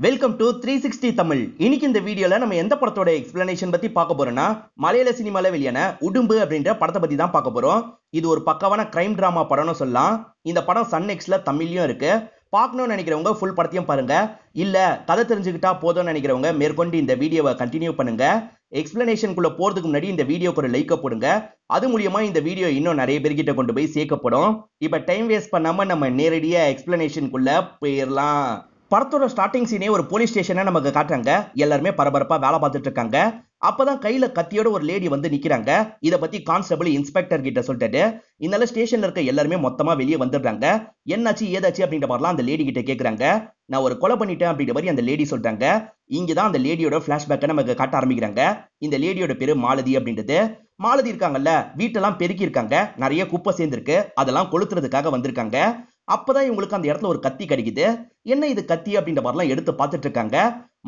Welcome to 360 Tamil. இன்னைக்கு இந்த வீடியோல நம்ம எந்த படத்தோட எக்ஸ்பிளனேஷன் பத்தி பார்க்க போறோம்னா, மலையாள சினிமால வெளியான உடும்பு அப்படின்ற படத்தை பத்தி தான் பார்க்க போறோம். இது ஒரு பக்காவான கிரைம் டிராமா படம்னு சொல்லலாம். இந்த படம் சன் நெக்ஸ்ட்ல தமிழ்லயும் இருக்கு. பார்க்கணும்னு நினைக்கிறவங்க ஃபுல் படத்தையும் பாருங்க. இல்ல கதை தெரிஞ்சுக்கிட்டா போதும்னு நினைக்கிறவங்க மேற்கொண்டு இந்த வீடியோவை கண்டினியூ பண்ணுங்க. எக்ஸ்பிளனேஷனுக்குள்ள போறதுக்கு முன்னாடி இந்த வீடியோக்கு ஒரு லைக் போடுங்க. அது மூலியமா இந்த வீடியோ இன்னும் நிறைய பேர்கிட்ட கொண்டு போய் சேர்க்கப்படும். இப்ப டைம் வேஸ்ட் பண்ணாம நம்ம நேரடியா எக்ஸ்பிளனேஷனுக்குள்ள போயிடலாம். படத்தோட ஸ்டார்டிங் சீனே ஒரு போலீஸ் ஸ்டேஷனை நமக்கு காட்டுறாங்க. எல்லாருமே பரபரப்பா வேலை பார்த்துட்டு இருக்காங்க. அப்பதான் கையில கத்தியோட ஒரு லேடி வந்து நிக்கிறாங்க. இத பத்தி கான்ஸ்டபிள் இன்ஸ்பெக்டர் கிட்ட சொல்லிட்டு இதனால ஸ்டேஷன்ல இருக்க எல்லாருமே மொத்தமா வெளியே வந்துடுறாங்க. என்னாச்சு ஏதாச்சு அப்படின்ற மாதிரிலாம் அந்த லேடி கிட்ட கேக்குறாங்க. நான் ஒரு கொலை பண்ணிட்டேன் அப்படின்ற மாதிரி அந்த லேடி சொல்றாங்க. இங்கதான் அந்த லேடியோட பிளாஷ்பேக்கை நமக்கு காட்ட ஆரம்பிக்கிறாங்க. இந்த லேடியோட பேரு மாலதி அப்படின்றது. மாலதி இருக்காங்கல்ல, வீட்டெல்லாம் பெருக்கி இருக்காங்க. நிறைய குப்பை சேர்ந்திருக்கு. அதெல்லாம் கொளுத்துறதுக்காக வந்திருக்காங்க. அப்பதான் இவங்களுக்கு அந்த இடத்துல ஒரு கத்தி கிடைக்குது. என்ன இது கத்தி அப்படின்ற மாதிரிலாம் எடுத்து பார்த்துட்டு இருக்காங்க.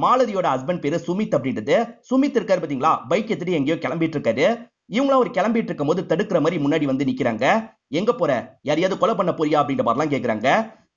மாலதியோட ஹஸ்பண்ட் பேரு சுமித் அப்படின்றது. சுமித் இருக்காரு பாத்தீங்களா, பைக் எடுத்துட்டு எங்கேயோ கிளம்பிட்டு இருக்காரு. இவங்களும் அவர் கிளம்பிட்டு இருக்கும் போது தடுக்கிற மாதிரி முன்னாடி வந்து நிக்கிறாங்க. எங்க போற, யாரையாவது கொலை பண்ண போறியா அப்படின்ற மாதிரிலாம் கேக்குறாங்க.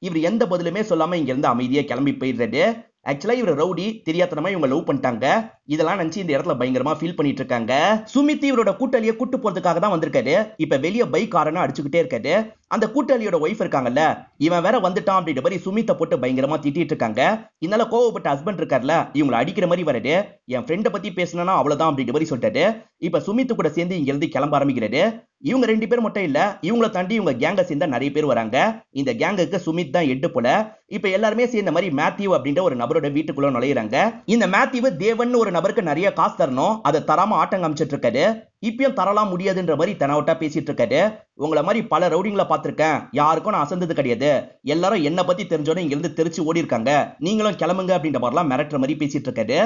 இவர் எந்த பதிலுமே சொல்லாம இங்க இருந்து அமைதியா கிளம்பி போயிடுறாரு. ஆக்சுவலா இவர் ரவுடி, தெரியாதனமா இவங்க லவ் பண்ணிட்டாங்க. இதெல்லாம் நினைச்சு இந்த இடத்துல பயங்கரமா ஃபீல் பண்ணிட்டு இருக்காங்க. சுமித் இவரோட கூட்டாளியை கூட்டு போறதுக்காக தான் வந்திருக்காரு. இப்ப வெளியே பைக் காரனா அடிச்சுக்கிட்டே இருக்காரு. அந்த கூட்டாளியோட ஒய்ஃப் இருக்காங்கல்ல, இவன் வேற வந்துட்டான் அப்படின்ற மாதிரி சுமித்தை போட்டு பயங்கரமா திட்டிட்டு இருக்காங்க. இதனால கோவப்பட்ட ஹஸ்பண்ட் இருக்காருல, இவங்களை அடிக்கிற மாதிரி வருது. என் ஃப்ரெண்டை பத்தி பேசினா அவ்வளவுதான் அப்படின்ற மாதிரி சொல்லிட்டாரு. இப்ப சுமித்து கூட சேர்ந்து இங்க இருந்து கிளம்ப ஆரம்பிக்கிறாரு. இவங்க ரெண்டு பேர் மட்டும் இல்ல, இவங்களை தாண்டி இவங்க கேங்க சேர்ந்த நிறைய பேர் வராங்க. இந்த கேங்குக்கு சுமித் தான் எட்டு போல. இப்ப எல்லாருமே சேர்ந்த மாதிரி மேத்யூ அப்படின்ற ஒரு நபரோட வீட்டுக்குள்ள நுழையிறாங்க. இந்த மேத்யூ தேவன் ஒரு நபருக்கு நிறைய காசு தரணும், அதை தராம ஆட்டம் காமிச்சிட்டு இருக்காரு. இப்பயும் தரலாம் முடியாதுன்ற மாதிரி தெனாவட்டா பேசிட்டு இருக்காரு. உங்களை மாதிரி பல ரவுடிங்களை பார்த்திருக்கேன், யாருக்கும் நான் அசந்தது கிடையாது. எல்லாரும் என்ன பத்தி தெரிஞ்சோட இங்க இருந்து தெரிச்சு ஓடி இருக்காங்க. நீங்களும் கிளம்புங்க அப்படின்ற மாதிரிலாம் மிரட்டுற மாதிரி பேசிட்டு இருக்காரு.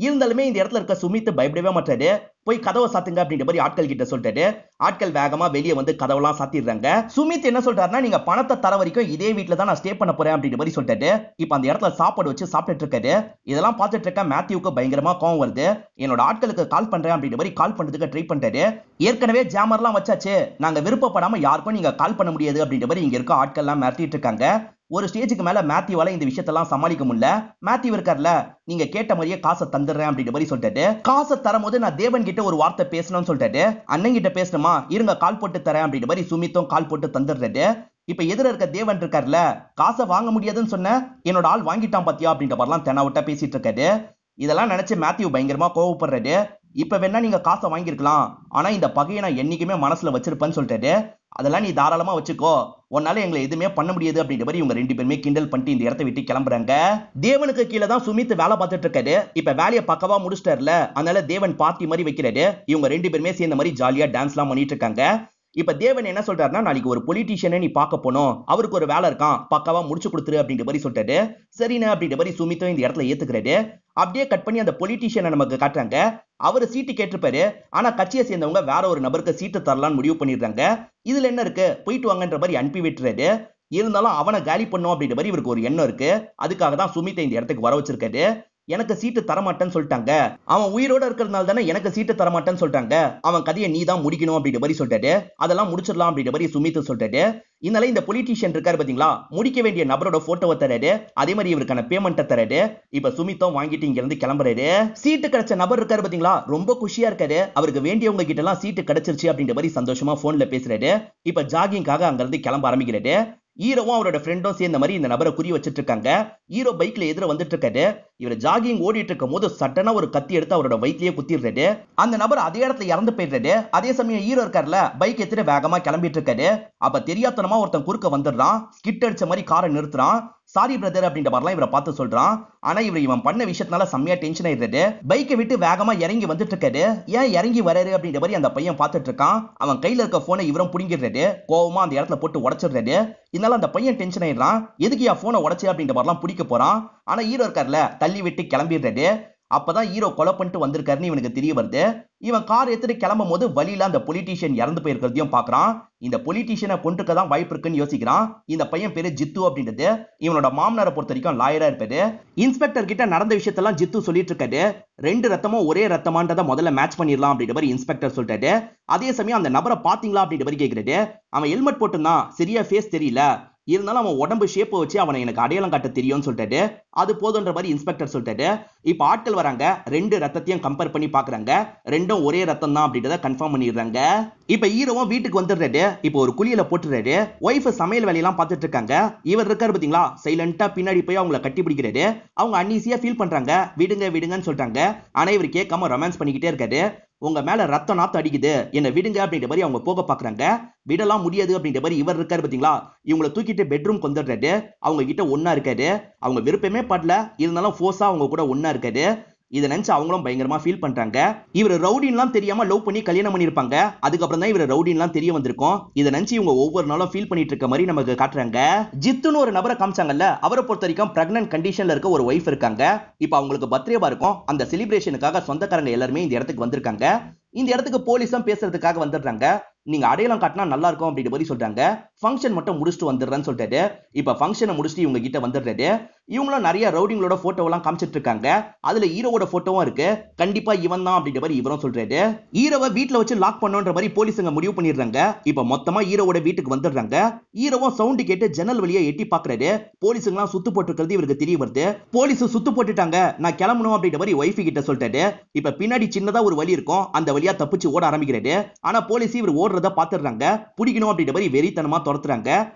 இருந்தாலுமே இந்த இடத்துல இருக்க சுமித் பயப்படவே மாட்டாரு. போய் கதவை சாத்துங்க அப்படின்ற மாதிரி ஆட்கள் கிட்ட சொல்லிட்டாரு. ஆட்கள் வேகமா வெளியே வந்து கதவெல்லாம் சாத்திடுறாங்க. சுமித் என்ன சொல்றாருன்னா, நீங்க பணத்தை தர வரைக்கும் இதே வீட்டுல தான் நான் ஸ்டே பண்ண போறேன் அப்படின்ற மாதிரி சொல்லிட்டாரு. இப்ப அந்த இடத்துல சாப்பாடு வச்சு சாப்பிட்டுட்டு இருக்காரு. இதெல்லாம் பார்த்துட்டு இருக்க மேத்யூக்கு பயங்கரமா கோவம் வருது. என்னோட ஆட்களுக்கு கால் பண்றேன் அப்படின்ற மாதிரி கால் பண்றதுக்கு ட்ரை பண்றாரு. ஏற்கனவே ஜாமர்லாம் வச்சாச்சு, நாங்க விருப்பப்படாம யாருக்கும் நீங்க கால் பண்ண முடியாது அப்படின்ற மாதிரி இங்க இருக்க ஆட்கள் எல்லாம் மிரட்டிட்டு இருக்காங்க. ஒரு ஸ்டேஜுக்கு மேல மேத்யூவால இந்த விஷயத்தெல்லாம் சமாளிக்க முடியல. மேத்யூ இருக்கார்ல, நீங்க கேட்ட மாதிரியே காசை தந்துடுறேன் அப்படின்ற மாதிரி சொல்லிட்டாரு. காசை தரும் போது நான் தேவன் கிட்ட ஒரு வார்த்தை பேசணும்னு சொல்லிட்டாரு. அண்ணன் கிட்ட பேசணுமா, இருங்க கால் போட்டு தரேன் அப்படின்ற மாதிரி சுமித்தும் கால் போட்டு தந்துடுறாரு. இப்ப எதிர இருக்க தேவன் இருக்காருல, காசை வாங்க முடியாதுன்னு சொன்ன என்னோட ஆள் வாங்கிட்டான் பாத்தியா அப்படின்ற மாதிரிலாம் தெனாவட்டா பேசிட்டு இருக்காரு. இதெல்லாம் நினைச்சு மேத்யூ பயங்கரமா கோவப்படுறாரு. இப்ப வேணா நீங்க காசை வாங்கிருக்கலாம், ஆனா இந்த பகையை நான் என்னைக்குமே மனசுல வச்சிருப்பேன்னு சொல்லிட்டாரு. அதெல்லாம் நீ தாராளமா வச்சுக்கோ, உன்னால எங்களை எதுவுமே பண்ண முடியாது அப்படின்ற மாதிரி இவங்க ரெண்டு பேருமே கிண்டல் பண்ணிட்டு இந்த இடத்தை விட்டு கிளம்புறாங்க. தேவனுக்கு கீழே தான் சுமித் வேலை பார்த்துட்டு இருக்காரு. இப்ப வேலையை பக்கவா முடிச்சிட்டாருல, அதனால தேவன் பார்ட்டி மாதிரி வைக்கிறாரு. இவங்க ரெண்டு பேருமே சேர்ந்த மாதிரி ஜாலியா டான்ஸ் எல்லாம் பண்ணிட்டு இருக்காங்க. இப்ப தேவன் என்ன சொல்றாருன்னா, நாளைக்கு ஒரு பொலிட்டீஷியனை நீ பார்க்க போனோம், அவருக்கு ஒரு வேலை இருக்கான், பக்கவா முடிச்சு கொடுத்துரு அப்படின்ற மாதிரி சொல்லிட்டாரு. சரிண்ணே அப்படின்ற மாதிரி சுமித்தும் இந்த இடத்துல ஏத்துக்கிறாரு. அப்படியே கட் பண்ணி அந்த பொலிட்டீஷியனை நமக்கு காட்டுறாங்க. அவரு சீட்டு கேட்டிருப்பாரு, ஆனா கட்சியை சேர்ந்தவங்க வேற ஒரு நபருக்கு சீட்டு தரலான்னு முடிவு பண்ணிடுறாங்க. இதுல என்ன இருக்கு, போயிட்டு வாங்கன்ற மாதிரி அனுப்பி விட்டுறாரு. இருந்தாலும் அவனை காலி பண்ணும் அப்படின்ற மாதிரி இவருக்கு ஒரு எண்ணம் இருக்கு. அதுக்காக தான் சுமித்தை இந்த இடத்துக்கு வர வச்சிருக்காரு. எனக்கு சீட்டு தரமாட்டேன்னு சொல்லிட்டாங்க, அவன் உயிரோட இருக்கிறதுனால தானே எனக்கு சீட்டு தரமாட்டேன்னு சொல்லிட்டாங்க, அவன் கதையை நீ தான் முடிக்கணும் அப்படின்ற மாதிரி சொல்லிட்டாரு. அதெல்லாம் முடிச்சிடலாம் அப்படின்ற மாதிரி சுமித் சொல்லிட்டாரு. இதனால இந்த பொலிட்டீஷியன் இருக்காரு பாத்தீங்களா, முடிக்க வேண்டிய நபரோட போட்டோவை தராரு. அதே மாதிரி இவருக்கான பேமெண்ட்டை தராரு. இப்ப சுமித்தும் வாங்கிட்டு இங்க இருந்து கிளம்புறாரு. சீட்டு கிடைச்ச நபர் இருக்காரு பாத்தீங்களா, ரொம்ப குஷியா இருக்காரு. அவருக்கு வேண்டியவங்க கிட்ட எல்லாம் சீட்டு கிடைச்சிருச்சு அப்படின்ற மாதிரி சந்தோஷமா போன்ல பேசுறாரு. இப்ப ஜாகிங்காக அங்க இருந்து கிளம்ப ஆரம்பிக்கிறாரு. ஹீரோவும் அவரோட ஃப்ரெண்டும் சேர்ந்த மாதிரி இந்த நபரை குறி வச்சிட்டு இருக்காங்க. ஹீரோ பைக்ல எதிர வந்துட்டு இருக்காரு. இவர் ஜாகிங் ஓடிட்டு இருக்கும் போது சட்டனா ஒரு கத்தி எடுத்து அவரோட வயிற்றிலேயே குத்திடுறாரு. அந்த நபர் அதே இடத்துல இறந்து போயிடுறாரு. அதே சமயம் ஹீரோ இருக்காருல, பைக் எடுத்துட்டு வேகமா கிளம்பிட்டு இருக்காரு. அப்ப தெரியாதனமா ஒருத்தன் குறுக்க வந்துடுறான். ஸ்கிட் அடிச்ச மாதிரி காரை நிறுத்துறான். சாரி பிரதர் அப்படின்ற மாதிரிலாம் இவரை பார்த்து சொல்றான். ஆனா இவன் பண்ண விஷயத்தினால செம்மையா டென்ஷன் ஆயிடுறாரு. பைக்கை விட்டு வேகமா இறங்கி வந்துட்டு இருக்காரு. ஏன் இறங்கி வராரு அப்படின்ற மாதிரி அந்த பையன் பார்த்துட்டு இருக்கான். அவன் கையில இருக்க போனை இவரும் புடிங்கிடுறாரு. கோவமா அந்த இடத்துல போட்டு உடைச்சிடுறாரு. இதனால அந்த பையன் டென்ஷன் ஆயிடுறான். எதுக்கு என் போனை உடைச்சு அப்படின்ற மாதிரிலாம் பிடிக்க போறான். ஆனா ஹீரோ இருக்காருல, தள்ளி விட்டு கிளம்பிடுறாரு. அப்பதான் ஹீரோ கொலை பண்ணிட்டு வந்திருக்காருன்னு இவனுக்கு தெரிய வருது. இவன் கார் எடுத்துட்டு கிளம்பும் போது வழியில அந்த பொலிட்டீஷியன் இறந்து போயிருக்கிறதையும் பாக்குறான். இந்த பொலிட்டீஷியனை கொண்டுக்க தான் வாய்ப்பு இருக்குன்னு யோசிக்கிறான். இந்த பையன் பேரு ஜித்து அப்படின்றது. இவனோட மாமனாரை பொறுத்த வரைக்கும் லாயரா இருப்பாரு. இன்ஸ்பெக்டர் கிட்ட நடந்த விஷயத்தெல்லாம் ஜித்து சொல்லிட்டு இருக்காரு. ரெண்டு ரத்தமும் ஒரே ரத்தமான்றதை முதல்ல மேட்ச் பண்ணிடலாம் அப்படின்ற மாதிரி இன்ஸ்பெக்டர் சொல்லிட்டாரு. அதே சமயம் அந்த நபரை பாத்தீங்களா அப்படின்ற மாதிரி கேட்கிறாரு. அவன் ஹெல்மெட் போட்டுதான், சரியா ஃபேஸ் தெரியல, இருந்தாலும் அவன் உடம்பு ஷேப்பை வச்சு அவனை எனக்கு அடையாளம் காட்ட தெரியும்னு சொல்லிட்டாரு. அது போதுன்ற மாதிரி இன்ஸ்பெக்டர் சொல்லிட்டாரு. இப்ப ஆட்கள் வராங்க, 2 ரத்தத்தையும் கம்பேர் பண்ணி பாக்குறாங்க. ரெண்டும் ஒரே ரத்தம் தான் அப்படின்றத கன்ஃபார்ம் பண்ணிடுறாங்க. இப்ப ஹீரோவும் வீட்டுக்கு வந்துடுறாரு. இப்ப ஒரு குளியல போட்டுறாரு. ஒய்ஃப் சமையல் வேலையெல்லாம் பார்த்துட்டு இருக்காங்க. இவர் இருக்காரு பாத்தீங்களா, சைலண்டா பின்னாடி போய் அவங்கள கட்டி பிடிக்கிறாரு. அவங்க அன்ஈசியா ஃபீல் பண்றாங்க. விடுங்க விடுங்கன்னு சொல்றாங்க. ஆனா இவர் கேட்காம ரொமான்ஸ் பண்ணிக்கிட்டே இருக்காரு. உங்க மேல ரத்தம் நாத்து அடிக்குது, என்ன விடுங்க அப்படின்ற மாதிரி அவங்க போக பாக்குறாங்க. விடலாம் முடியாது அப்படின்ற மாதிரி இவர் இருக்காரு பாத்தீங்களா, இவங்களை தூக்கிட்டு பெட்ரூம் வந்துடுறாரு. அவங்க கிட்ட ஒன்னா இருக்காரு. அவங்க விருப்பமே படல, இருந்தாலும் ஃபோர்ஸா அவங்க கூட ஒன்னா இருக்காரு. இதை நினைச்சு அவங்களும் பயங்கரமா ஃபீல் பண்றாங்க. இவர் ரவுடின்லாம் தெரியாம லவ் பண்ணி கல்யாணம் பண்ணிருப்பாங்க. அதுக்கப்புறம் தான் இவர் ரவுடின்லாம் தெரிய வந்திருக்கும். இதை நினைச்சு இவங்க ஒவ்வொரு நாளும் ஃபீல் பண்ணிட்டு இருக்க மாதிரி நமக்கு காட்டுறாங்க. ஜித்துன்னு ஒரு நபரை காமிச்சாங்கல்ல, அவரை பொறுத்த வரைக்கும் பிரெக்னன்ட் கண்டிஷன்ல இருக்க ஒரு ஒய்ஃப் இருக்காங்க. இப்ப அவங்களுக்கு பர்த்டேவா இருக்கும். அந்த செலிப்ரேஷனுக்காக சொந்தக்காரங்க எல்லாருமே இந்த இடத்துக்கு வந்திருக்காங்க. இந்த இடத்துக்கு போலீஸும் பேசுறதுக்காக வந்துடுறாங்க. நீங்க அடையாளம் காட்டினா நல்லா இருக்கும் அப்படின்ற மாதிரி சொல்றாங்க. ஃபங்க்ஷன் மட்டும் முடிச்சுட்டு வந்துடுறேன்னு சொல்லிட்டாரு. இப்ப ஃபங்க்ஷனை முடிச்சுட்டு இவங்க கிட்ட வந்துடுறாரு. இவங்களும் நிறைய ரவுடிங்களோட போட்டோ எல்லாம் காமிச்சிட்டு இருக்காங்க. அதுல ஹீரோவோட போட்டோவும் இருக்கு. கண்டிப்பா இவன் தான் அப்படின்ற மாதிரி இவரும் சொல்றாரு. ஹீரோவை வீட்டுல வச்சு லாக் பண்ணுன்ற மாதிரி போலீஸுங்க முடிவு பண்ணிடுறாங்க. இப்ப மொத்தமா ஹீரோவோட வீட்டுக்கு வந்துடுறாங்க. ஹீரோவும் சவுண்ட் கேட்டு ஜன்னல் வழியா எட்டி பாக்குறாரு. போலீஸுங்கெல்லாம் சுத்து போட்டுருக்கிறது இவருக்கு தெரிய வருது. போலீஸ் சுத்து போட்டுட்டாங்க, நான் கிளம்பணும் அப்படின்ற மாதிரி ஒய்ஃப் கிட்ட சொல்லிட்டாரு. இப்ப பின்னாடி சின்னதா ஒரு வழி இருக்கும். அந்த வழியா தப்பிச்சு ஓட ஆரம்பிக்கிறாரு. ஆனா போலீஸ் இவர் ஓடுறத பாத்துறாங்க. பிடிக்கணும் அப்படின்ற மாதிரி வெறித்தனமா துரத்துறாங்க.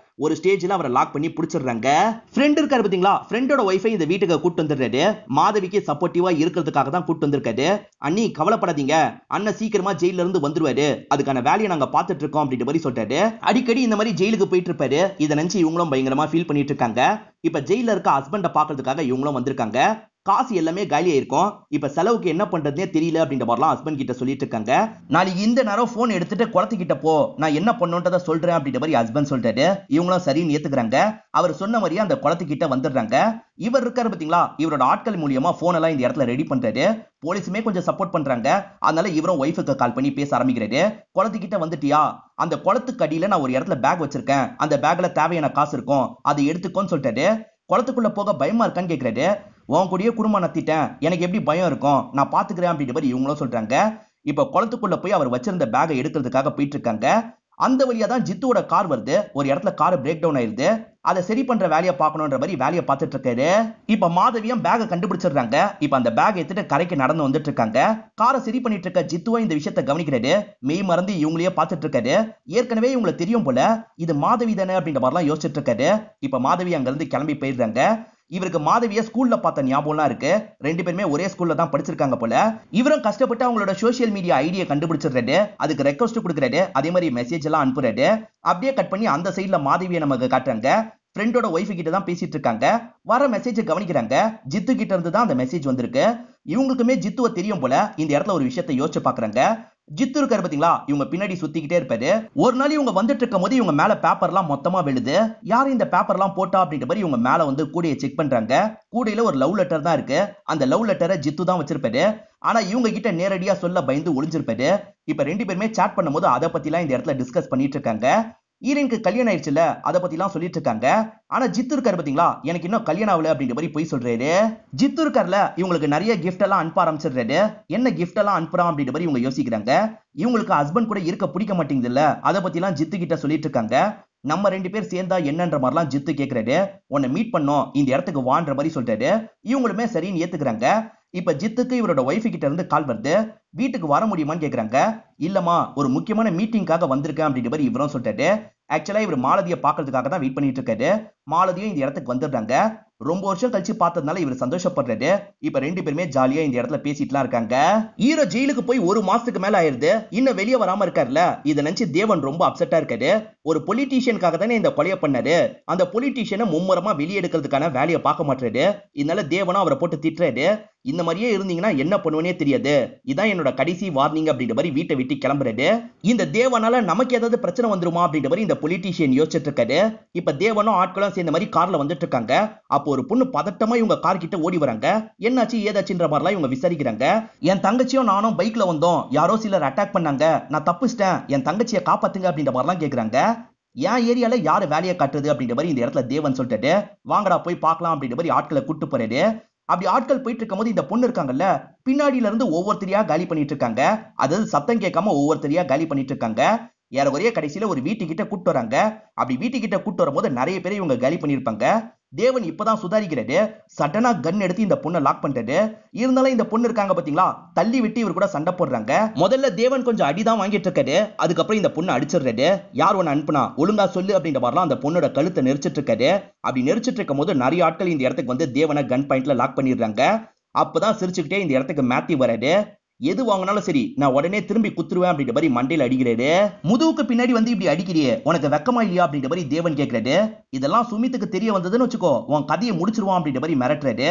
ஒரு ஸ்டேஜ்ல அவரை லாக் பண்ணி பிடிச்சிடுறாங்க. ஃப்ரெண்ட் இருக்காரு பாத்தீங்களா, ஃப்ரெண்டோட ஒய்ஃபை இந்த வீட்டுக்கு கூட்டு வந்துடுறாரு. மாதவிக்கு சப்போர்ட்டிவா இருக்கிறதுக்காக தான் கூட்டு வந்திருக்காரு. அண்ணி கவலைப்படாதீங்க, அண்ணன் சீக்கிரமா ஜெயில இருந்து வந்துருவாரு, அதுக்கான வேலையை நாங்க பாத்துட்டு இருக்கோம் அப்படின்ற மாதிரி சொல்றாரு. அடிக்கடி இந்த மாதிரி ஜெயிலுக்கு போயிட்டு இருப்பாரு. இதை நினைச்சு இவங்களும் பயங்கரமா ஃபீல் பண்ணிட்டு இருக்காங்க. இப்ப ஜெயில இருக்க ஹஸ்பண்ட பாக்குறதுக்காக இவங்களும் வந்திருக்காங்க. காசு எல்லாமே காலியா இருக்கும். இப்ப செலவுக்கு என்ன பண்றதுனே தெரியல அப்படின்ற மாதிரிலாம் ஹஸ்பண்ட் கிட்ட சொல்லிட்டு இருக்காங்க. நாளைக்கு இந்த நேரம் போன் எடுத்துட்டு குளத்துக்கிட்ட போ, நான் என்ன பண்ணுன்றத சொல்றேன் அப்படின்ற மாதிரி ஹஸ்பண்ட் சொல்றாரு. இவங்களும் சரின்னு ஏத்துக்கிறாங்க. அவர் சொன்ன மாதிரியே அந்த குளத்துக்கிட்ட வந்துடுறாங்க. இவர் இருக்காரு பாத்தீங்களா, இவரோட ஆட்கள் மூலியமா போன் எல்லாம் இந்த இடத்துல ரெடி பண்றாரு. போலீஸுமே கொஞ்சம் சப்போர்ட் பண்றாங்க. அதனால இவரும் ஒய்ஃபுக்கு கால் பண்ணி பேச ஆரம்பிக்கிறாரு. குளத்துக்கிட்ட வந்துட்டியா, அந்த குளத்துக்கு அடியில நான் ஒரு இடத்துல பேக் வச்சிருக்கேன், அந்த பேக்ல தேவையான காசு இருக்கும், அதை எடுத்துக்கோன்னு சொல்லிட்டாரு. குளத்துக்குள்ள போக பயமா இருக்கான்னு கேக்குறாரு. உன் கூடயே குடும்பம் நடத்திட்டேன், எனக்கு எப்படி பயம் இருக்கும், நான் பாத்துக்கிறேன் அப்படின்ற மாதிரி இவங்களும் சொல்றாங்க. இப்ப குளத்துக்குள்ள போய் அவர் வச்சிருந்த பேகை எடுக்கிறதுக்காக போயிட்டு இருக்காங்க. அந்த வழியா தான் ஜித்துவோட கார் வருது. ஒரு இடத்துல கார் பிரேக் டவுன் ஆயிருது. அதை சரி பண்ற வேலையை பார்க்கணுன்ற மாதிரி வேலையை பார்த்துட்டு இருக்காரு. இப்ப மாதவியும் பேகை கண்டுபிடிச்சிடுறாங்க. இப்ப அந்த பேக் எடுத்துட்டு கரைக்கு நடந்து வந்துட்டு இருக்காங்க. காரை சரி பண்ணிட்டு இருக்க ஜித்துவா இந்த விஷயத்தை கவனிக்கிறாரு. மெய் மறந்து இவங்களையே பார்த்துட்டு இருக்காரு. ஏற்கனவே இவங்களை தெரியும் போல, இது மாதவி தானே அப்படின்ற மாதிரிலாம் யோசிச்சுட்டு இருக்காரு. இப்ப மாதவி அங்க இருந்து கிளம்பி போயிடுறாங்க. இவருக்கு மாதவிய ஸ்கூல்ல பார்த்த ஞாபகம்லாம் இருக்கு. ரெண்டு பேருமே ஒரே ஸ்கூல்ல தான் படிச்சிருக்காங்க போல. இவரும் கஷ்டப்பட்டு அவங்களோட சோசியல் மீடியா ஐடியை கண்டுபிடிச்சிடுறாரு. அதுக்கு ரெக்வஸ்ட் கொடுக்குறாரு. அதே மாதிரி மெசேஜ் எல்லாம் அனுப்புறாரு. அப்படியே கட் பண்ணி அந்த சைட்ல மாதவியை நமக்கு காட்டுறாங்க. ஃப்ரெண்டோட ஒய்ஃப் கிட்ட தான் பேசிட்டு இருக்காங்க. வர மெசேஜ் கவனிக்கிறாங்க. ஜித்து கிட்ட இருந்து தான் அந்த மெசேஜ் வந்திருக்கு. இவங்களுக்குமே ஜித்துவை தெரியும் போல. இந்த இடத்துல ஒரு விஷயத்தை யோசிச்சு பாக்குறாங்க. ஜித்து இருக்காரு பாத்தீங்களா, இவங்க பின்னாடி சுத்திக்கிட்டே இருப்பாரு. ஒரு நாள் இவங்க வந்துட்டு இருக்கும் போது இவங்க மேல பேப்பர்லாம் மொத்தமா விழுது. யாரும் இந்த பேப்பர்லாம் போட்டா அப்படின்ற மாதிரி இவங்க மேல வந்து கூடையை செக் பண்றாங்க. கூடையில ஒரு லவ் லெட்டர் தான் இருக்கு. அந்த லவ் லெட்டரை ஜித்து தான் வச்சிருப்பாரு. ஆனா இவங்க கிட்ட நேரடியா சொல்ல பயந்து ஒளிஞ்சிருப்பாரு. இப்ப ரெண்டு பேருமே சாட் பண்ணும்போது அதை பத்தி எல்லாம் இந்த இடத்துல டிஸ்கஸ் பண்ணிட்டு இருக்காங்க. ஈரனுக்கு கல்யாணம் ஆயிடுச்சுல, அதை பத்தி எல்லாம் சொல்லிட்டு இருக்காங்க. ஆனா ஜித்து இருக்காரு பாத்தீங்களா, எனக்கு இன்னும் கல்யாணம் ஆகல அப்படின்ற மாதிரி போய் சொல்றாரு. ஜித்து இருக்காருல, இவங்களுக்கு நிறைய கிஃப்ட் எல்லாம் அனுப்ப ஆரம்பிச்சிடுறாரு. என்ன கிஃப்ட் எல்லாம் அனுப்புறான் அப்படின்ற மாதிரி இவங்க யோசிக்கிறாங்க. இவங்களுக்கு ஹஸ்பண்ட் கூட இருக்க பிடிக்க மாட்டேங்குது இல்ல, அதை பத்தி எல்லாம் ஜித்து கிட்ட சொல்லிட்டு இருக்காங்க. நம்ம ரெண்டு பேர் சேர்ந்தா என்னன்ற மாதிரிலாம் ஜித்து கேக்குறாரு. உன்னை மீட் பண்ணோம், இந்த இடத்துக்கு வான்ற மாதிரி சொல்றாரு. இவங்களுமே சரின்னு ஏத்துக்கிறாங்க. இப்ப ஜித்துக்கு இவரோட ஒய்ஃப் கிட்ட இருந்து கால் வருது. வீட்டுக்கு வர முடியுமான்னு கேக்குறாங்க. இல்லமா, ஒரு முக்கியமான மீட்டிங்காக வந்திருக்கேன் அப்படின்ற மாதிரி இவரும் சொல்றாரு. ஆக்சுவலா இவர் மாலதியை பாக்குறதுக்காக தான் வெயிட் பண்ணிட்டு இருக்காரு. மாலதியும் இந்த இடத்துக்கு வந்துடுறாங்க. ரொம்ப வருஷம் கழிச்சு பார்த்ததுனால இவர் சந்தோஷப்படுறாரு. இப்ப ரெண்டு பேருமே ஜாலியா இந்த இடத்துல பேசிட்டுலாம் இருக்காங்க. ஹீரோ ஜெயிலுக்கு போய் ஒரு மாசத்துக்கு மேல ஆயிருது. இன்னும் வெளியே வராம இருக்காருல்ல, இதை நினைச்சு தேவன் ரொம்ப அப்செட்டா இருக்காரு. ஒரு பொலிட்டீஷியனுக்காக தானே இந்த கொலையை பண்ணாரு. அந்த பொலிட்டீஷியனை மும்முரமா வெளியே எடுக்கிறதுக்கான வேலையை பார்க்க மாட்டாரு. இதனால தேவனும் அவரை போட்டு திட்டுறாரு. இந்த மாதிரியே இருந்தீங்கன்னா என்ன பண்ணுவனே தெரியாது, இதான் என்னோட கடைசி வார்னிங் அப்படின்ற மாதிரி வீட்டை விட்டு கிளம்புறாரு. இந்த தேவனால நமக்கு ஏதாவது பிரச்சனை வந்துருமா அப்படின்ற மாதிரி இந்த பொலிட்டீஷியன் யோசிச்சுட்டு இருக்காரு. இப்ப தேவனும் ஆட்களும் சேர்ந்த மாதிரி கார்ல வந்துட்டு இருக்காங்க. அப்போ ஒரு பொண்ணு பதட்டமா இவங்க கார் கிட்ட ஓடி வராங்க. என்னாச்சு ஏதாச்சுன்ற மாதிரிலாம் இவங்க விசாரிக்கிறாங்க. என் தங்கச்சியும் நானும் பைக்ல வந்தோம், யாரோ சிலர் அட்டாக் பண்ணாங்க, நான் தப்பிச்சிட்டேன், என் தங்கச்சியை காப்பாத்துங்க அப்படின்ற மாதிரிலாம் கேக்குறாங்க. என் ஏரியால யாரு வேலையை காட்டுறது அப்படின்ற மாதிரி இந்த இடத்துல தேவன் சொல்லிட்டு, வாங்கடா போய் பார்க்கலாம் அப்படின்ற மாதிரி ஆட்களை கூட்டு போறாரு. அப்படி ஆட்கள் போயிட்டு இருக்கும் போது இந்த பொண்ணு இருக்காங்கல்ல, பின்னாடியில இருந்து ஒவ்வொருத்தரையா காலி பண்ணிட்டு இருக்காங்க. அதாவது சத்தம் கேட்காம ஒவ்வொருத்தரையா காலி பண்ணிட்டு இருக்காங்க. ஏறக்குறைய கடைசியில ஒரு வீட்டுக்கிட்ட கூட்டு வராங்க. அப்படி வீட்டுக்கிட்ட கூட்டு வரும்போது நிறைய பேரை இவங்க காலி பண்ணிருப்பாங்க. தேவன் இப்பதான் சுதாரிக்கிறாரு. சடனா கன் எடுத்து இந்த பொண்ணை லாக் பண்ணிட்டாரு. இருந்தாலும் இந்த பொண்ணு இருக்காங்க பாத்தீங்களா, தள்ளி விட்டு இவர் கூட சண்டை போடுறாங்க. முதல்ல தேவன் கொஞ்சம் அடிதான் வாங்கிட்டு இருக்காரு. அதுக்கப்புறம் இந்த பொண்ணு அடிச்சிடுறாரு. யார் ஒன்னு அனுப்புனா ஒழுங்கா சொல்லு அப்படின்ற மாதிரிலாம் அந்த பொண்ணோட கழுத்தை நெரிச்சிட்டு இருக்காரு. அப்படி நெரிச்சிட்டு இருக்கும் போது நிறைய ஆட்கள் இந்த இடத்துக்கு வந்து தேவனை கன் பாயிண்ட்ல லாக் பண்ணிடுறாங்க. அப்பதான் சிரிச்சுக்கிட்டே இந்த இடத்துக்கு மேத்யூ வராரு. எது வாங்கினாலும் சரி நான் உடனே திரும்பி குத்துருவேன் அப்படின்ற மாதிரி மண்டையில அடிக்கிறாரு. முதுகுக்கு பின்னாடி வந்து இப்படி அடிக்கிறியே, உனக்கு வெக்கமா இல்லையா அப்படின்ற மாதிரி தேவன் கேட்கிறாரு. இதெல்லாம் சுமித்துக்கு தெரிய வந்ததுன்னு வச்சுக்கோ, உன் கதையை முடிச்சிருவான் அப்படின்ற மாதிரி மிரட்டுறாரு.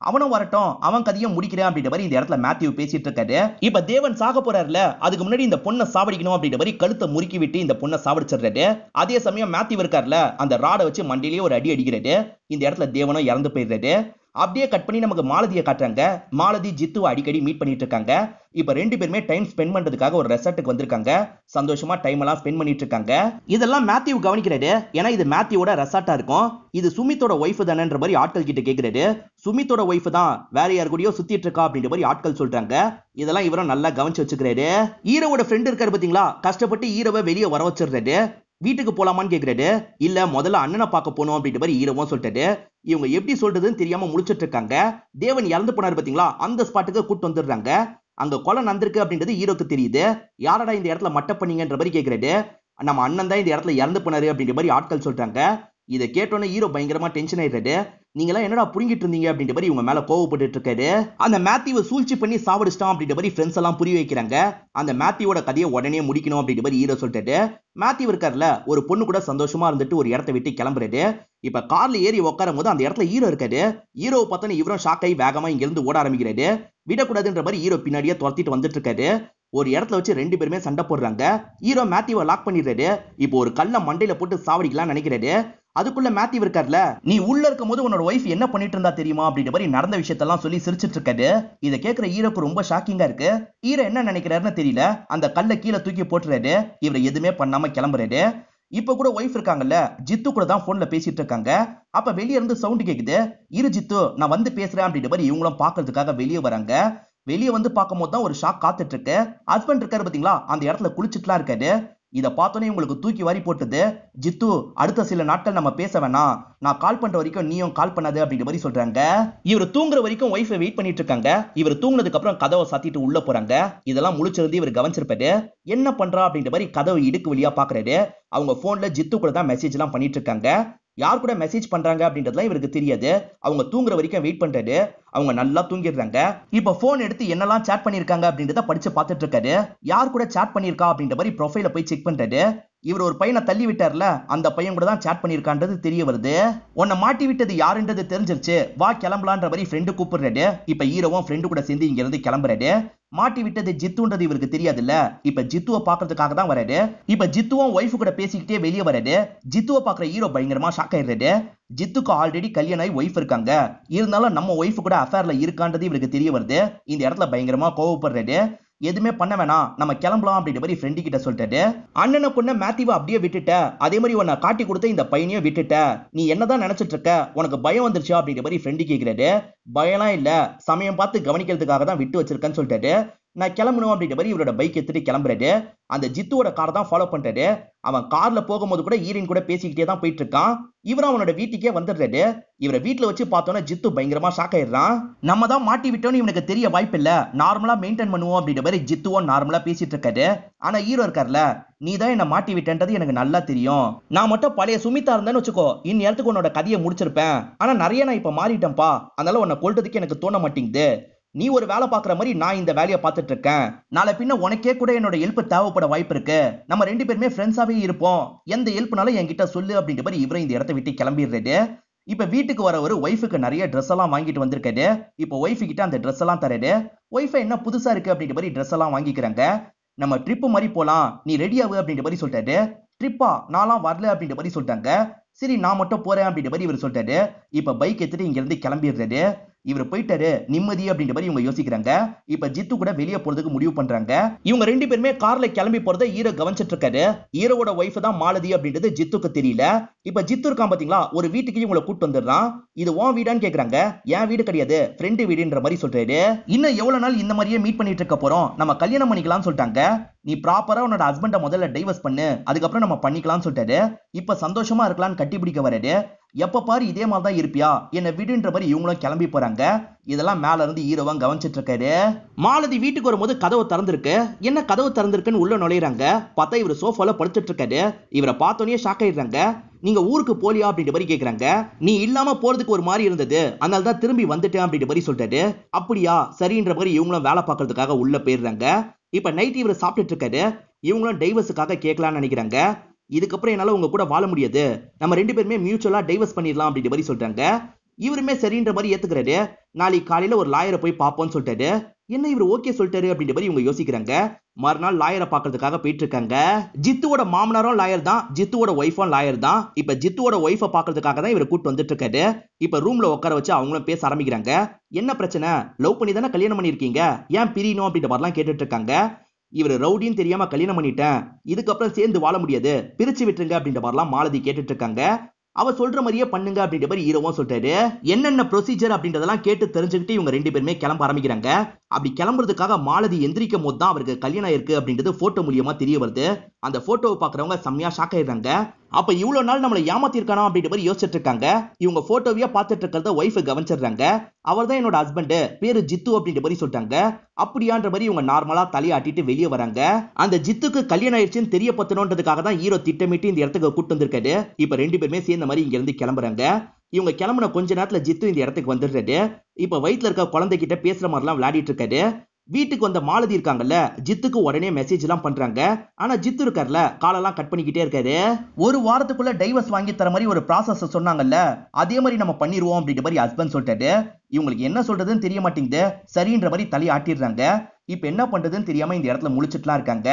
அவனும் வரட்டும், அவன் கதையை முடிக்கிறேன் அப்படின்ற மாதிரி இந்த இடத்துல மேத்யூ பேசிட்டு இருக்காரு. இப்ப தேவன் சாக போறாருல, அதுக்கு முன்னாடி இந்த பொண்ணை சாவடிக்கணும் அப்படின்ற மாதிரி கழுத்தை முறுக்கி விட்டு இந்த பொண்ணை சாவடிச்சிடுறாரு. அதே சமயம் மேத்யூ இருக்காருல, அந்த ராடை வச்சு மண்டையிலேயே ஒரு அடி அடிக்கிறாரு. இந்த இடத்துல தேவனும் இறந்து போயிடுறாரு. அப்படியே கட் பண்ணி நமக்கு மாலதியை காட்டுறாங்க. மாலதி ஜித்துவை அடிக்கடி மீட் பண்ணிட்டு இருக்காங்க. இப்ப ரெண்டு பேருமே டைம் ஸ்பெண்ட் பண்றதுக்காக ஒரு ரெசார்ட்டுக்கு வந்திருக்காங்க. சந்தோஷமா டைம் எல்லாம் ஸ்பெண்ட் பண்ணிட்டு இருக்காங்க. இதெல்லாம் மேத்யூ கவனிக்கிறாரு. ஏன்னா இது மேத்யூவோட ரெசார்ட்டா இருக்கும். இது சுமித்தோட ஒய்ஃப் தானேன்ற மாதிரி ஆட்கள் கிட்ட கேட்கிறாரு. சுமித்தோட ஒய்ஃப் தான், வேற யாரு கூடயோ சுத்திட்டு இருக்கா அப்படின்ற மாதிரி ஆட்கள் சொல்றாங்க. இதெல்லாம் இவரும் நல்லா கவனிச்சு வச்சுக்கிறாரு. ஹீரோவோட ஃப்ரெண்ட் இருக்காரு பாத்தீங்களா, கஷ்டப்பட்டு ஹீரோவை வெளியே வர வச்சிடுறாரு. வீட்டுக்கு போலாமான்னு கேக்குறாரு. இல்ல முதல்ல அண்ணனை பார்க்க போனோம் அப்படின்ற மாதிரி ஹீரோவும் சொல்லிட்டாரு. இவங்க எப்படி சொல்றதுன்னு தெரியாம முடிச்சிட்டு இருக்காங்க. தேவன் இறந்து போனாரு பாத்தீங்களா, அந்த ஸ்பாட்டுக்கு கூட்டு வந்துடுறாங்க. அங்க கொலை நடந்திருக்கு அப்படின்றது ஹீரோக்கு தெரியுது. யாரடா இந்த இடத்துல மட்ட பண்ணீங்கன்ற மாதிரி கேக்குறாரு. நம்ம அண்ணன் தான் இந்த இடத்துல இறந்து போனாரு அப்படின்ற மாதிரி ஆட்கள் சொல்றாங்க. இதை கேட்டோன்னே ஹீரோ பயங்கரமா டென்ஷன் ஆயிடுறாரு. நீங்க எல்லாம் என்னடா புரிஞ்சிட்டு இருந்தீங்க அப்படின்ற மாதிரி இவங்க மேல கோவப்பட்டு இருக்காரு. அந்த மேத்யூவை சூழ்ச்சி பண்ணி சாவடிச்சிட்டான் அப்படின்ற மாதிரி ஃப்ரெண்ட்ஸ் எல்லாம் புரிய வைக்கிறாங்க. அந்த மேத்யூவோட கதையை உடனே முடிக்கணும் அப்படின்ற மாதிரி ஹீரோ சொல்லிட்டு மேத்யூ இருக்காருல, ஒரு பொண்ணு கூட சந்தோஷமா இருந்துட்டு ஒரு இடத்த விட்டு கிளம்புறாரு. இப்ப கார்ல ஏறி உட்காரும் போது அந்த இடத்துல ஹீரோ இருக்காரு. ஹீரோவை பார்த்தோன்னு இவரும் ஷாக் ஆகி வேகமா இங்க இருந்து ஓட ஆரம்பிக்கிறாரு. விடக்கூடாதுன்ற மாதிரி ஹீரோ பின்னாடியே துரத்திட்டு வந்துட்டு இருக்காரு. ஒரு இடத்துல வச்சு ரெண்டு பேருமே சண்டை போடுறாங்க. ஹீரோ மேத்யூவை லாக் பண்ணிடுறாரு. இப்போ ஒரு கல்ல மண்டையில போட்டு சாவடிக்கலாம் நினைக்கிறாரு. அதுக்குள்ள மேத்யூ இருக்கார்ல, நீ உள்ள இருக்கும் போது உன்னோட ஒய்ஃப் என்ன பண்ணிட்டு இருந்தா தெரியுமா அப்படின்ற மாதிரி நடந்த விஷயத்தெல்லாம் சொல்லி சிரிச்சிட்டு இருக்காரு. இதை கேட்கிற ஹீரோக்கு ரொம்ப ஷாக்கிங்கா இருக்கு. ஹீரோ என்ன நினைக்கிறாருன்னு தெரியல. அந்த கல்ல கீழே தூக்கி போட்டுறாரு. இவரை எதுவுமே பண்ணாம கிளம்புறாரு. இப்ப கூட ஒய்ஃப் இருக்காங்கல்ல, ஜித்து கூட தான் போன்ல பேசிட்டு இருக்காங்க. அப்ப வெளியே இருந்து சவுண்ட் கேக்குது. இரு ஜித்து, நான் வந்து பேசுறேன் அப்படின்ற மாதிரி இவங்களும் பாக்குறதுக்காக வெளியே வராங்க. வெளியே வந்து பார்க்கும் போது தான் ஒரு ஷாக் காத்துட்டு இருக்கு. ஹஸ்பண்ட் இருக்காரு பாத்தீங்களா, அந்த இடத்துல குளிச்சுட்டுலாம் இருக்காரு. இதை பார்த்தோன்னே உங்களுக்கு தூக்கி வாரி போட்டுது. ஜித்து, அடுத்த சில நாட்கள் நம்ம பேச வேணாம், நான் கால் பண்ற வரைக்கும் நீயும் கால் பண்ணாது அப்படின்ற மாதிரி சொல்றாங்க. இவர் தூங்குற வரைக்கும் ஒய்ஃபை வெயிட் பண்ணிட்டு இருக்காங்க. இவர் தூங்குனதுக்கு அப்புறம் கதவை சாத்திட்டு உள்ள போறாங்க. இதெல்லாம் முழிச்சிருந்து இவர் கவனிச்சிருப்பாரு. என்ன பண்றா அப்படின்ற மாதிரி கதவை இடுக்கு வழியா பாக்குறாரு. அவங்க போன்ல ஜித்து கூட தான் மெசேஜ் எல்லாம் பண்ணிட்டு இருக்காங்க. யார் கூட மெசேஜ் பண்றாங்க அப்படின்றதுலாம் இவருக்கு தெரியாது. அவங்க தூங்குற வரைக்கும் வெயிட் பண்றாரு. அவங்க நல்லா தூங்கிடுறாங்க. இப்ப போன் எடுத்து என்னெல்லாம் சேட் பண்ணிருக்காங்க அப்படின்றத படிச்சு பார்த்துட்டு இருக்காரு. யார் கூட சேட் பண்ணிருக்கா அப்படின்ற மாதிரி ப்ரொஃபைல போய் செக் பண்றாரு. இவர் ஒரு பையனை தள்ளி விட்டார்ல, அந்த பையன் கூட தான் சேட் பண்ணிருக்கான்றது தெரிய வருது. உன்னை மாட்டி விட்டது யாருன்றது தெரிஞ்சிருச்சு, வா கிளம்பலான்ற மாதிரி ஃப்ரெண்டு கூப்பிடுறாரு. இப்ப ஹீரோவும் ஃப்ரெண்டு கூட சேர்ந்து இங்க இருந்து கிளம்புறாரு. மாட்டி விட்டது ஜித்துன்றது இவருக்கு தெரியாதுல்ல. இப்ப ஜித்துவை பாக்குறதுக்காக தான் வராரு. இப்ப ஜித்துவும் ஒய்ஃபு கூட பேசிக்கிட்டே வெளியே வராரு. ஜித்துவை பாக்குற ஹீரோ பயங்கரமா ஷாக் ஆயிடுறாரு. ஜித்துக்கு ஆல்ரெடி கல்யாணம் ஆகி ஒய்ஃப் இருக்காங்க. இருந்தாலும் நம்ம ஒய்ஃபு கூட அஃபேர்ல இருக்கான்றது இவருக்கு தெரிய வருது. இந்த இடத்துல பயங்கரமா கோவப்படுறாரு. எதுவுமே பண்ண வேணாம், நம்ம கிளம்பலாம் அப்படின்ற மாதிரி ஃப்ரெண்டு கிட்ட சொல்லிட்டாரு. அண்ணனை பொண்ண மேத்யூவை அப்படியே விட்டுட்ட, அதே மாதிரி உன்னை காட்டி கொடுத்த இந்த பையனையும் விட்டுட்ட, நீ என்னதான் நினைச்சிட்டு இருக்க, உனக்கு பயம் வந்துருச்சா அப்படின்ற மாதிரி ஃப்ரெண்டு கேட்கிறாரு. பயம்லாம் இல்ல, சமயம் பார்த்து கவனிக்கிறதுக்காக தான் விட்டு வச்சிருக்கேன்னு சொல்லிட்டாரு. நான் கிளம்பணும் அப்படின்ற மாதிரி இவரோட பைக் எடுத்துட்டு கிளம்புறாரு. அந்த ஜித்துவோட காரை தான் ஃபாலோ பண்றாரு. அவன் கார்ல போகும்போது கூட ஈரின் கூட பேசிக்கிட்டே தான் போயிட்டு இருக்கான். இவரும் அவனோட வீட்டுக்கே வந்துடுறாரு. இவரை வீட்டுல வச்சு பார்த்தோன்னா ஜித்து பயங்கரமா ஷாக் ஆயிடுறான். நம்ம தான் மாட்டி விட்டோம்னு இவனுக்கு தெரிய வாய்ப்பு இல்ல, நார்மலா மெயின்டைன் பண்ணுவோம் அப்படின்ற மாதிரி ஜித்துவும் நார்மலா பேசிட்டு இருக்காரு. ஆனா ஹீரோ இருக்கார்ல, நீ தான் என்ன மாட்டி விட்டன்றது எனக்கு நல்லா தெரியும். நான் மட்டும் பழைய சுமிதா இருந்தேன்னு வச்சுக்கோ, இந்நேரத்துக்கு உன்னோட கதையை முடிச்சிருப்பேன். ஆனா நிறைய நான் இப்ப மாறிட்டேன்ப்பா, அதனால உன்னை கொல்றதுக்கு எனக்கு தோண மாட்டேங்குது. நீ ஒரு வேலை பாக்குற மாதிரி நான் இந்த வேலையை பார்த்துட்டு இருக்கேன். நாளை பின்ன உனக்கே கூட என்னோட ஹெல்ப் தேவைப்பட வாய்ப்பு இருக்கு. நம்ம ரெண்டு பேருமே ஃப்ரெண்ட்ஸாவே இருப்போம். எந்த ஹெல்ப்னாலும் என்கிட்ட சொல்லு அப்படின்ற மாதிரி இவரும் இந்த இடத்த விட்டு கிளம்பிடுறாரு. இப்ப வீட்டுக்கு வர ஒரு ஒய்ஃபுக்கு நிறைய ட்ரெஸ் எல்லாம் வாங்கிட்டு வந்திருக்காரு. இப்ப ஒய்ஃபு கிட்ட அந்த ட்ரெஸ் எல்லாம் தராரு. ஒய்ஃபை என்ன புதுசா இருக்கு அப்படின்ற மாதிரி ட்ரெஸ் எல்லாம் வாங்கிக்கிறாங்க. நம்ம ட்ரிப்பு மாதிரி போலாம், நீ ரெடியாவு அப்படின்ற மாதிரி சொல்லிட்டாரு. ட்ரிப்பா, நான்லாம் வரல அப்படின்ற மாதிரி சொல்லிட்டாங்க. சரி நான் மட்டும் போறேன் அப்படின்ற மாதிரி இவர் சொல்லிட்டாரு. இப்ப பைக் எடுத்துட்டு இங்க இருந்து கிளம்பிடுறாரு. இவர் போயிட்டாரு, நிம்மதி அப்படின்ற மாதிரி இவங்க யோசிக்கிறாங்க. இப்ப ஜித்து கூட வெளியே போறதுக்கு முடிவு பண்றாங்க. இவங்க ரெண்டு பேருமே கார்ல கிளம்பி போறதை ஹீரோ கவனிச்சிட்டு இருக்காரு. ஹீரோவோட ஒய்ஃப் தான் மாலதி அப்படின்றது ஜித்துக்கு தெரியல. இப்ப ஜித்து இருக்கான் பாத்தீங்களா, ஒரு வீட்டுக்கு இவங்களை கூட்டு வந்துடுறான். இது உன் வீடான்னு கேக்குறாங்க. என் வீடு கிடையாது, ஃப்ரெண்டு வீடுன்ற மாதிரி சொல்றாரு. இன்னும் எவ்வளவு நாள் இந்த மாதிரியே மீட் பண்ணிட்டு இருக்க போறோம், நம்ம கல்யாணம் பண்ணிக்கலாம்னு சொல்லிட்டாங்க. நீ ப்ராப்பரா உன்னோட ஹஸ்பண்ட முதல்ல டைவர்ஸ் பண்ணு, அதுக்கப்புறம் நம்ம பண்ணிக்கலாம்னு சொல்லிட்டாரு. இப்ப சந்தோஷமா இருக்கலாம்னு கட்டி பிடிக்க வராரு. எப்ப பாரு இதே மாதிரி தான் இருப்பியா, என்ன விடுன்ற மாதிரி இவங்களும் கிளம்பி போறாங்க. இதெல்லாம் மேல இருந்து ஹீரோவா கவனிச்சிட்டு இருக்காரு. மாலதி வீட்டுக்கு வரும்போது கதவு திறந்திருக்கு. என்ன கதவு திறந்திருக்குன்னு உள்ள நுழையிறாங்க. பார்த்தா இவர் சோஃபால படுத்துட்டு இருக்காரு. இவரை பார்த்தோன்னே ஷாக் ஆயிடுறாங்க. நீங்க ஊருக்கு போலியா அப்படின்ற மாதிரி கேக்குறாங்க. நீ இல்லாம போறதுக்கு ஒரு மாதிரி இருந்தது, அதனால தான் திரும்பி வந்துட்டேன் அப்படின்ற மாதிரி சொல்லிட்டாரு. அப்படியா சரின்ற மாதிரி இவங்களும் வேலை பார்க்கறதுக்காக உள்ள போயிடுறாங்க. இப்ப நைட் இவர் சாப்பிட்டுட்டு இருக்காரு. இவங்களும் டைவர்ஸுக்காக கேட்கலாம்னு நினைக்கிறாங்க. இதுக்கப்புறம் என்னால உங்க கூட வாழ முடியாது, நம்ம ரெண்டு பேருமே மியூச்சுவலா டைவர்ஸ் பண்ணிடலாம் அப்படின்ற மாதிரி சொல்றாங்க. இவருமே சரின்ற மாதிரி ஏத்துக்கிறாரு. நாளைக்கு காலையில ஒரு லாயரை போய் பார்ப்போம்னு சொல்லிட்டாரு. என்ன இவர் ஓகே சொல்லிட்டாரு அப்படின்ற மாதிரி இவங்க யோசிக்கிறாங்க. மறுநாள் லாயரை பார்க்கறதுக்காக போயிட்டு இருக்காங்க. ஜித்துவோட மாமனாரும் லாயர் தான், ஜித்துவோட ஒய்ஃபும் லாயர் தான். இப்ப ஜித்துவோட ஒய்ஃபை பார்க்கறதுக்காக தான் இவர் கூட்டு வந்துட்டு இருக்காரு. இப்ப ரூம்ல உட்கார வச்சு அவங்களும் பேச ஆரம்பிக்கிறாங்க. என்ன பிரச்சனை, லவ் பண்ணி தானே கல்யாணம் பண்ணிருக்கீங்க, ஏன் பிரியணும் அப்படின்ற மாதிரிலாம் கேட்டுட்டு இருக்காங்க. இவர் ரவுடின்னு தெரியாம கல்யாணம் பண்ணிட்டேன், இதுக்கப்புறம் சேர்ந்து வாழ முடியாது, பிரிச்சு விட்டுருங்க அப்படின்ற மாதிரிலாம் மாலதி கேட்டுட்டு இருக்காங்க. அவ சொல்ற மாதிரியே பண்ணுங்க அப்படின்ற மாதிரி ஹீரோவும் சொல்றாரு. என்னென்ன ப்ரொசீஜர் அப்படின்றதெல்லாம் கேட்டு தெரிஞ்சுக்கிட்டு இவங்க ரெண்டு பேருமே கிளம்ப ஆரம்பிக்கிறாங்க. அப்படி கிளம்புறதுக்காக மாலதி எந்திரிக்கும் போது தான் அவருக்கு கல்யாணம் இருக்கு அப்படின்றது போட்டோ மூலியமா தெரிய வருது. அந்த போட்டோவை பாக்குறவங்க செம்மையா ஷாக் ஆயிடுறாங்க. அப்ப இவ்வளவு நாள் நம்மளை ஏமாத்திருக்கானா அப்படின்ற மாதிரி யோசிச்சுட்டு இருக்காங்க. இவங்க போட்டோவையா பார்த்துட்டு இருக்கிறத ஒய்ஃப் கவனிச்சிடுறாங்க. அவர் தான் என்னோட ஹஸ்பண்ட், பேரு ஜித்து அப்படின்ற மாதிரி சொல்லிட்டாங்க. அப்படியான்ற மாதிரி இவங்க நார்மலா தலையாட்டிட்டு வெளியே வராங்க. அந்த ஜித்துக்கு கல்யாணம் ஆயிடுச்சுன்னு தெரியப்படுத்தணுன்றதுக்காக தான் ஹீரோ திட்டமிட்டு இந்த இடத்துக்கு கூட்டு வந்திருக்காரு. இப்ப ரெண்டு பேருமே சேர்ந்த மாதிரி இங்க இருந்து கிளம்புறாங்க. இவங்க கிளம்புன கொஞ்ச நேரத்துல ஜித்து இந்த இடத்துக்கு வந்துடுறாரு. இப்ப வயிற்றுல இருக்க குழந்தை கிட்ட பேசுற மாதிரிலாம் விளையாடிட்டு இருக்காரு. வீட்டுக்கு வந்த மாலதி இருக்காங்கல்ல, ஜித்துக்கு உடனே மெசேஜ் எல்லாம் பண்றாங்க. ஆனா ஜித்து இருக்காருல, காலெல்லாம் கட் பண்ணிக்கிட்டே இருக்காரு. ஒரு வாரத்துக்குள்ள டைவர்ஸ் வாங்கி தர மாதிரி ஒரு ப்ராசஸ் சொன்னாங்கல்ல, அதே மாதிரி நம்ம பண்ணிடுவோம் அப்படின்ற மாதிரி ஹஸ்பண்ட் சொல்லிட்டாரு. இவங்களுக்கு என்ன சொல்றதுன்னு தெரிய மாட்டேங்குது. சரின்ற மாதிரி தலையை ஆட்டிடுறாங்க. இப்ப என்ன பண்றதுன்னு தெரியாம இந்த இடத்துல முழிச்சிட்டுலாம் இருக்காங்க.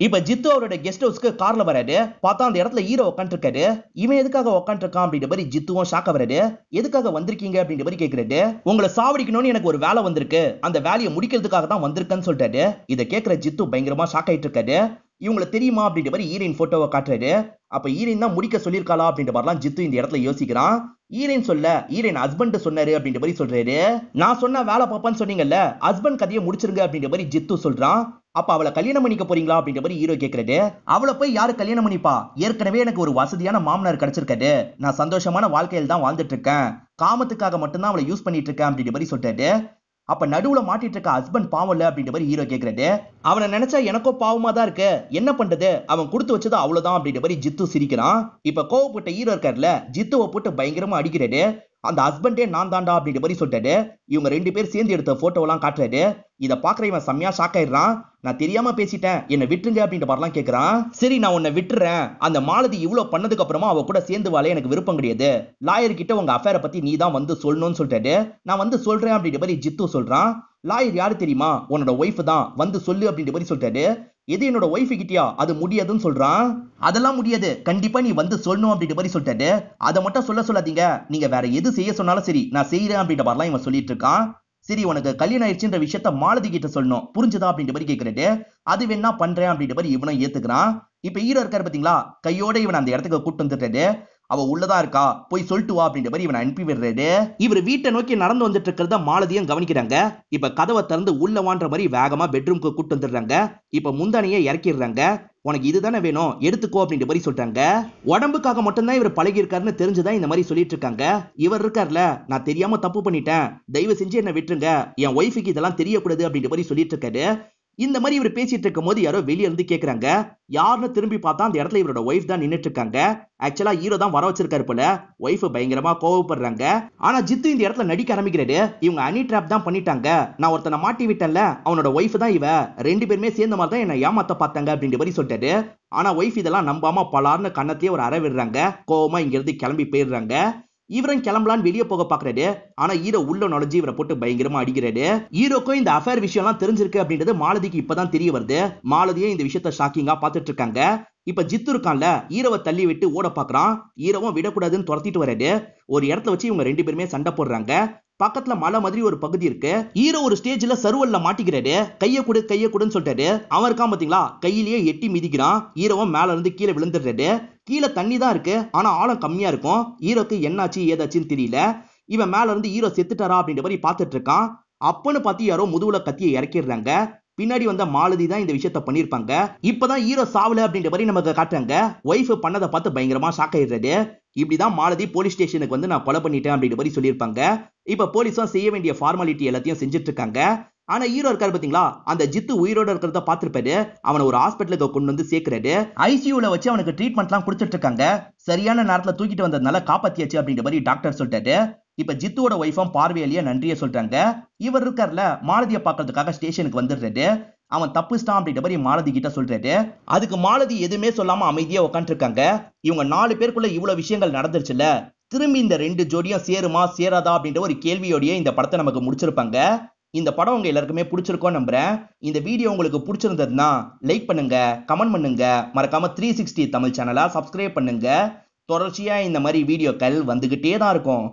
இப்ப ஜித்து அவரோட கெஸ்ட் ஹவுஸ்க்கு கார்ல வராரு. பார்த்தா அந்த இடத்துல ஹீரோ உட்காந்துருக்காரு. இவன் எதுக்காக உட்காந்துருக்கான் அப்படின்ற மாதிரி ஜித்துவும் ஷாக்க வராரு. எதுக்காக வந்திருக்கீங்க அப்படின்ற மாதிரி கேக்குறாரு. உங்களை சாவடிக்கணும்னு எனக்கு ஒரு வேலை வந்திருக்கு, அந்த வேலையை முடிக்கிறதுக்காக தான் வந்திருக்கேன்னு சொல்லிட்டாரு. இதை கேட்கிற ஜித்து பயங்கரமா ஷாக் ஆயிட்டு இருக்காரு. இவங்களை தெரியுமா அப்படின்ற மாதிரி ஹீரோயின் போட்டோவை காட்டுறாரு. அப்ப ஹீரோயின் தான் முடிக்க சொல்லிருக்காளா அப்படின்ற மாதிரிலாம் ஜித்து இந்த இடத்துல யோசிக்கிறான். ஹீரோயின் சொல்ல, ஹீரோயின் ஹஸ்பண்ட் சொன்னாரு அப்படின்ற மாதிரி சொல்றாரு. நான் சொன்ன வேலை பாப்பான்னு சொன்னீங்கல்ல, ஹஸ்பண்ட் கதையை முடிச்சிருங்க அப்படின்ற மாதிரி ஜித்து சொல்றான். அப்ப அவளை கல்யாணம் பண்ணிக்க போறீங்களா அப்படின்ற மாதிரி ஹீரோ கேக்குறாரு. அவளை போய் யாரு கல்யாணம் பண்ணிப்பா, ஏற்கனவே எனக்கு ஒரு வசதியான மாமனார் கிடைச்சிருக்காரு, நான் சந்தோஷமான வாழ்க்கையில் தான் வாழ்ந்துட்டு இருக்கேன், காமத்துக்காக மட்டும்தான் அவளை யூஸ் பண்ணிட்டு இருக்கேன் அப்படின்ற மாதிரி சொல்றாரு. அப்ப நடுவுல மாட்டிட்டு இருக்க ஹஸ்பண்ட் பாவம் இல்ல அப்படின்ற மாதிரி ஹீரோ கேக்குறாரு. அவனை நினைச்சா எனக்கும் பாவமா தான் இருக்கு, என்ன பண்றது, அவன் கொடுத்து வச்சது அவ்வளவுதான் அப்படின்ற மாதிரி ஜித்து சிரிக்கிறான். இப்ப கோவப்பட்ட ஹீரோ இருக்காருல, ஜித்துவை போட்டு பயங்கரமா அடிக்கிறாரு. அந்த ஹஸ்பண்டே நான் தாண்டா அப்படின்ற மாதிரி சொல்லிட்டாரு. இவங்க ரெண்டு பேர் சேர்ந்து எடுத்த போட்டோவெல்லாம் காட்டுறாரு. இதை பாக்குற இவன் செம்மையா ஷாக் ஆயிடுறான். நான் தெரியாம பேசிட்டேன், என்ன விட்டுருங்க அப்படின்ற மாதிரிலாம் கேட்கறான். சரி நான் உன்னை விட்டுறேன், அந்த மாலதி இவ்வளவு பண்ணதுக்கு அப்புறமா அவ கூட சேர்ந்து வாழ எனக்கு விருப்பம் கிடையாது, லாயர் கிட்ட உங்க அஃபேரை பத்தி நீ தான் வந்து சொல்லணும்னு சொல்லிட்டாரு. நான் வந்து சொல்றேன் அப்படின்ற மாதிரி ஜித்து சொல்றான். லாயர் யாரு தெரியுமா, உன்னோட ஒய்ஃப் தான், வந்து சொல்லு அப்படின்ற மாதிரி சொல்லிட்டாரு. எது என்னோட ஒய்ஃபு கிட்டியா, அது முடியாதுன்னு சொல்றான். அதெல்லாம் முடியாது, கண்டிப்பா நீ வந்து சொல்லணும் அப்படின்ற மாதிரி சொல்லிட்டாரு. அதை மட்டும் சொல்லாதீங்க, நீங்க வேற எது செய்ய சொன்னாலும் சரி நான் செய்யறேன் அப்படின்ற மாதிரிலாம் இவன் சொல்லிட்டு இருக்கான். சரி உனக்கு கல்யாணம் ஆயிடுச்சுன்ற விஷயத்த மாலதி கிட்ட சொல்லணும், புரிஞ்சுதா அப்படின்ற மாதிரி கேட்கறது. அது வேணா பண்றேன் அப்படின்ற மாதிரி இவனும் ஏத்துக்கிறான். இப்ப ஹீரோ இருக்காரு பாத்தீங்களா, கையோட இவன் அந்த இடத்துக்கு கூட்டு வந்துட்டாரு. அவ உள்ளதா இருக்கா, போய் சொல்லிட்டு வா அப்படின்ற மாதிரி இவன் அனுப்பி விடுறாரு. இவர் வீட்டை நோக்கி நடந்து வந்துட்டு இருக்கிறத மாலதியும் கவனிக்கிறாங்க. இப்ப கதவை திறந்து உள்ள வான்ற மாதிரி வேகமா பெட்ரூம்க்கு கூட்டு வந்துடுறாங்க. இப்ப முந்தானியை இறக்கிடுறாங்க. உனக்கு இதுதானே வேணும், எடுத்துக்கோ அப்படின்ற மாதிரி சொல்றாங்க. உடம்புக்காக மட்டும்தான் இவர் பழகி இருக்காருன்னு தெரிஞ்சுதான் இந்த மாதிரி சொல்லிட்டு இருக்காங்க. இவர் இருக்காருல, நான் தெரியாம தப்பு பண்ணிட்டேன், தயவு செஞ்சு என்ன விட்டுருங்க, என் ஒய்ஃபுக்கு இதெல்லாம் தெரியக்கூடாது அப்படின்ற மாதிரி சொல்லிட்டு இருக்காரு. இந்த மாதிரி இவர் பேசிட்டு இருக்கும் போது யாரோ வெளியே இருந்து கேக்குறாங்க. யாருன்னு திரும்பி பார்த்தா அந்த இடத்துல இவரோட ஒய்ஃப் தான் நின்னுட்டு இருக்காங்க. ஆக்சுவலா ஹீரோ தான் வர வச்சிருக்காரு போல. ஒய்ஃப் பயங்கரமா கோவப்படுறாங்க. ஆனா ஜித்து இந்த இடத்துல நடிக்க ஆரம்பிக்கிறாரு. இவங்க அனி ட்ராப் தான் பண்ணிட்டாங்க, நான் ஒருத்தனை மாட்டி விட்டேன்ல, அவனோட ஒய்ஃப் தான் இவ, ரெண்டு பேருமே சேர்ந்த மாதிரி தான் என்ன ஏமாத்த பார்த்தாங்க அப்படின்ற மாதிரி சொல்லிட்டாரு. ஆனா ஒய்ஃப் இதெல்லாம் நம்பாம பலார்னு கண்ணத்தையே ஒரு அறை விடுறாங்க. கோவமா இங்க இருந்து கிளம்பி போயிடுறாங்க. இவரும் கிளம்பலான்னு வெளியே போக பாக்குறாரு. ஆனா ஹீரோ உள்ள நுழைஞ்சு இவரை போட்டு பயங்கரமா அடிக்கிறாரு. ஹீரோக்கும் இந்த அஃபேர் விஷயம் எல்லாம் தெரிஞ்சிருக்கு அப்படின்றது மாலதிக்கு இப்பதான் தெரிய வருது. மாலதியே இந்த விஷயத்த ஷாக்கிங்கா பாத்துட்டு இருக்காங்க. இப்ப ஜித்து இருக்கான்ல, ஹீரோவை தள்ளி விட்டு ஓட பாக்குறான். ஹீரோவும் விடக்கூடாதுன்னு துரத்திட்டு வராரு. ஒரு இடத்துல வச்சு இவங்க ரெண்டு பேருமே சண்டை போடுறாங்க. பக்கத்துல மலை மாதிரி ஒரு பகுதி இருக்கு. ஹீரோ ஒரு ஸ்டேஜ்ல சர்வல்ல மாட்டிக்கிறாரு. கைய குடுன்னு சொல்லிட்டாரு. அவன் இருக்கான் பாத்தீங்களா, கையிலேயே எட்டி மிதிக்கிறான். ஹீரோவும் மேல இருந்து கீழே விழுந்துடுறாரு. கீழே தண்ணி தான் இருக்கு, ஆனா ஆழம் கம்மியா இருக்கும். ஹீரோக்கு என்னாச்சு ஏதாச்சுன்னு தெரியல. இவன் மேல இருந்து ஹீரோ செத்துட்டாரா அப்படின்ற மாதிரி பாத்துட்டு இருக்கான். அப்பன்னு பார்த்து யாரோ முதுகுல கத்தியை இறக்கிடுறாங்க. பின்னாடி வந்த மாலதி தான் இந்த விஷயத்த பண்ணிருப்பாங்க. இப்பதான் ஹீரோ சாவல அப்படின்ற மாதிரி நமக்கு காட்டுறாங்க. ஒய்ஃப் பண்ணதை பார்த்து பயங்கரமா ஷாக் ஆயிடுறாரு. இப்படிதான் மாலதி போலீஸ் ஸ்டேஷனுக்கு வந்து நான் கொலை பண்ணிட்டேன் அப்படின்ற மாதிரி சொல்லியிருப்பாங்க. இப்ப போலீஸும் செய்ய வேண்டிய ஃபார்மாலிட்டி எல்லாத்தையும் செஞ்சுட்டு இருக்காங்க. ஆனா ஹீரோ இருக்காரு பாத்தீங்களா, அந்த ஜித்து உயிரோட இருக்கிறத பாத்துருப்பாரு. அவனை ஒரு ஹாஸ்பிட்டலுக்கு கொண்டு வந்து சேர்க்கிறாரு. ஐசியூல வச்சு அவனுக்கு ட்ரீட்மெண்ட் எல்லாம் கொடுத்துட்டு இருக்காங்க. சரியான நேரத்துல தூக்கிட்டு வந்ததுனால காப்பாத்தியாச்சு அப்படின்ற மாதிரி டாக்டர் சொல்லிட்டாரு. இப்ப ஜித்துவோட ஒய்ஃபும் பார்வையாலியா நன்றியை சொல்றாங்க. இவர் இருக்கார்ல, மாலதியை பாக்குறதுக்காக ஸ்டேஷனுக்கு வந்துடுறாரு. அவன் தப்புஸ்டான் அப்படின்ற மாதிரி மாலதி கிட்ட சொல்றாரு. அதுக்கு மாலதி எதுவுமே சொல்லாம அமைதியா உட்காந்து இருக்காங்க. இவங்க 4 பேருக்குள்ள இவ்வளவு விஷயங்கள் நடந்துருச்சுல, திரும்பி இந்த 2 ஜோடியும் சேருமா சேராதா அப்படின்ற ஒரு கேள்வியோடய இந்த படத்தை நமக்கு முடிச்சிருப்பாங்க. இந்த படம் உங்க எல்லாருக்குமே பிடிச்சிருக்கோம் நம்புறேன். இந்த வீடியோ உங்களுக்கு பிடிச்சிருந்ததுன்னா லைக் பண்ணுங்க, கமெண்ட் பண்ணுங்க, மறக்காம 360 தமிழ் சேனலை சப்ஸ்கிரைப் பண்ணுங்க. தொடர்ச்சியா இந்த மாதிரி வீடியோக்கள் வந்துகிட்டே தான் இருக்கும்.